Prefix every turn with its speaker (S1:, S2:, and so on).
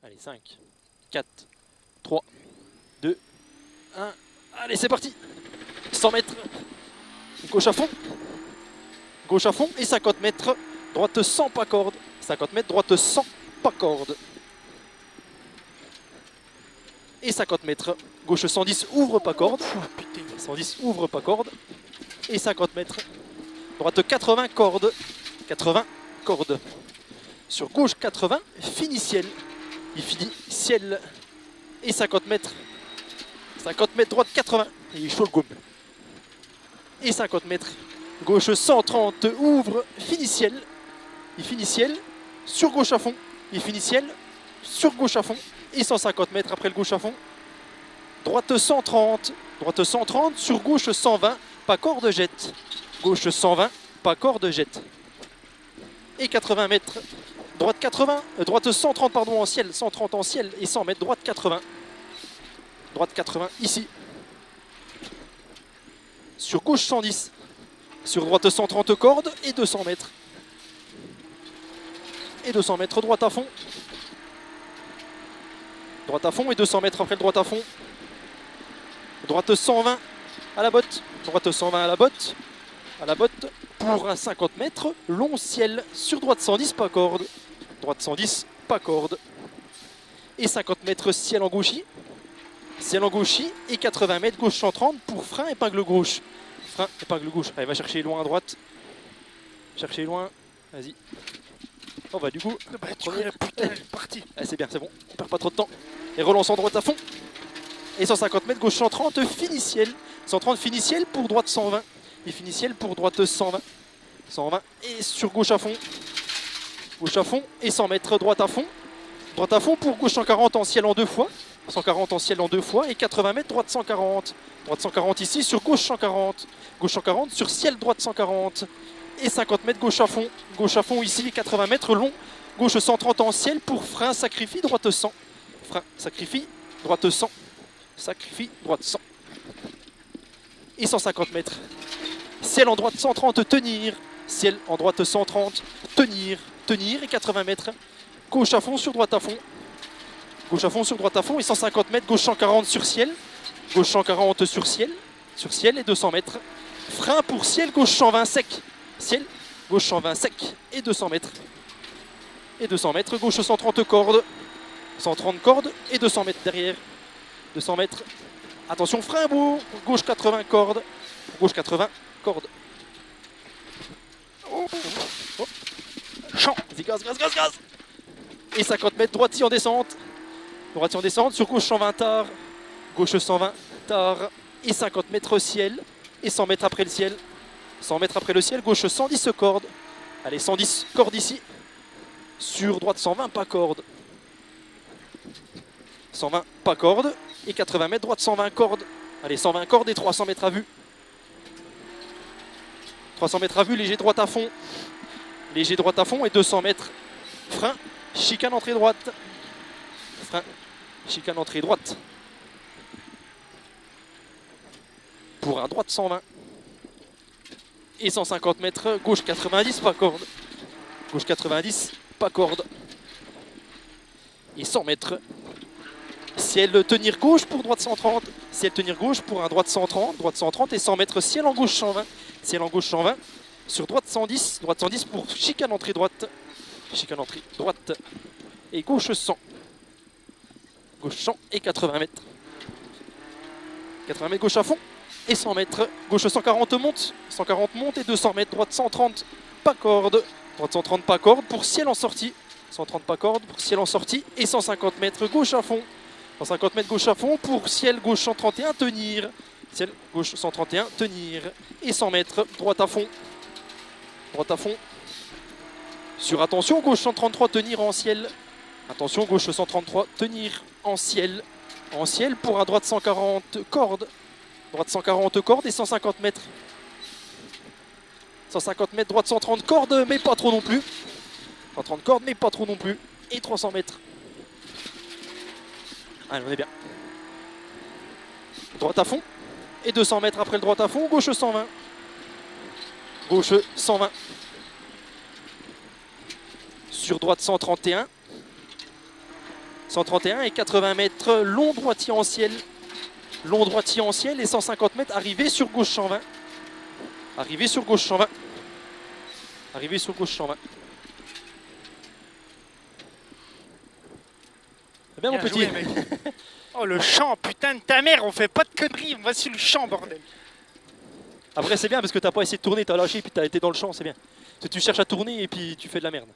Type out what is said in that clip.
S1: Allez, 5, 4, 3, 2, 1. Allez, c'est parti. 100 mètres. Gauche à fond. Gauche à fond et 50 mètres. Droite sans pas corde. 50 mètres, droite sans pas corde. Et 50 mètres. Gauche 110, ouvre pas corde. 110, ouvre pas corde. Et 50 mètres. Droite 80, corde. 80, corde. Sur gauche 80, fini ciel. Il finit ciel. Et 50 mètres. 50 mètres, droite 80. Et il est chaud le gomme. Et 50 mètres. Gauche 130, ouvre, fini ciel. Il finit ciel. Sur gauche à fond. Il finit ciel. Sur gauche à fond. Et 150 mètres après le gauche à fond. Droite 130. Droite 130. Sur gauche 120. Pas corde jette. Gauche 120. Pas corde jette. Et 80 mètres. Droite 80. Droite 130 pardon en ciel. 130 en ciel. Et 100 mètres. Droite 80. Droite 80 ici. Sur gauche 110. Sur droite 130 cordes et 200 mètres. Et 200 mètres droite à fond. Droite à fond et 200 mètres après le droite à fond. Droite 120 à la botte. Droite 120 à la botte. À la botte pour un 50 mètres. Long ciel. Sur droite 110 pas corde. Droite 110 pas corde. Et 50 mètres ciel en gauchis. Ciel en gauchis et 80 mètres gauche 130 pour frein épingle gauche. Frein épingle gauche. Allez, va chercher loin à droite. Chercher loin. Vas-y. Oh bah du coup,
S2: putain, parti.
S1: Ah, c'est bien, c'est bon, on perd pas trop de temps. Et relance en droite à fond. Et 150 mètres, gauche 130, fini ciel. 130 fini ciel pour droite 120. Et fini ciel pour droite 120. 120 et sur gauche à fond. Gauche à fond et 100 mètres, droite à fond. Droite à fond pour gauche 140 en ciel en deux fois. 140 en ciel en deux fois et 80 mètres, droite 140. Droite 140 ici, sur gauche 140. Gauche 140, sur ciel droite 140. Et 50 mètres gauche à fond ici, 80 mètres long, gauche 130 en ciel pour frein, sacrifie, droite 100. Frein, sacrifie, droite 100. Sacrifie, droite 100. Et 150 mètres. Ciel en droite 130, tenir. Ciel en droite 130, tenir, tenir et 80 mètres. Gauche à fond sur droite à fond. Gauche à fond sur droite à fond et 150 mètres, gauche 140 sur ciel. Gauche 140 sur ciel et 200 mètres. Frein pour ciel, gauche 120 sec. Ciel, gauche 120 sec et 200 mètres. Et 200 mètres, gauche 130 cordes. 130 cordes et 200 mètres derrière. 200 mètres. Attention, frein beau. Gauche 80 cordes. Gauche 80 cordes. Oh, oh. Champ. Vas-y, gaz, gaz, gaz, gaz. Et 50 mètres, droitier en descente. Droitier en descente, sur gauche 120 tard. Gauche 120 tard. Et 50 mètres ciel. Et 100 mètres après le ciel. 100 mètres après le ciel, gauche 110 cordes. Allez, 110 cordes ici. Sur droite 120 pas corde. 120 pas corde. Et 80 mètres, droite 120 cordes. Allez, 120 cordes et 300 mètres à vue. 300 mètres à vue, léger droite à fond. Léger droite à fond et 200 mètres. Frein, chicane entrée droite. Frein, chicane entrée droite. Pour un droite 120. Et 150 mètres, gauche 90, pas corde. Gauche 90, pas corde. Et 100 mètres. Ciel tenir gauche pour droite 130. Ciel tenir gauche pour un droite 130. Droite 130 et 100 mètres, ciel en gauche 120. Ciel en gauche 120. Sur droite 110. Droite 110 pour chicane entrée droite. Chicane entrée droite. Et gauche 100. Gauche 100 et 80 mètres. 80 mètres gauche à fond. Et 100 mètres, gauche 140 monte, 140 monte et 200 mètres, droite 130, pas corde, droite 130 pas corde pour ciel en sortie, 130 pas corde pour ciel en sortie et 150 mètres gauche à fond, 150 mètres gauche à fond pour ciel gauche 131 tenir, ciel gauche 131 tenir et 100 mètres droite à fond, sur attention gauche 133 tenir en ciel, attention gauche 133 tenir en ciel pour un droite 140 corde. Droite 140 cordes et 150 mètres. 150 mètres, droite 130 cordes, mais pas trop non plus. 130 cordes, mais pas trop non plus. Et 300 mètres. Allez, on est bien. Droite à fond. Et 200 mètres après le droite à fond. Gauche 120. Gauche 120. Sur droite 131. 131 et 80 mètres, long droitier en ciel. Long droitier en ciel et 150 mètres, arrivé sur gauche 120. Arrivé sur gauche 120. Arrivé sur gauche 120. C'est bien mon petit.
S2: Joué, mec. Oh le champ, putain de ta mère, on fait pas de conneries, on va sur le champ, bordel.
S1: Après c'est bien parce que t'as pas essayé de tourner, t'as lâché puis t'as été dans le champ, c'est bien. Parce que tu cherches à tourner et puis tu fais de la merde.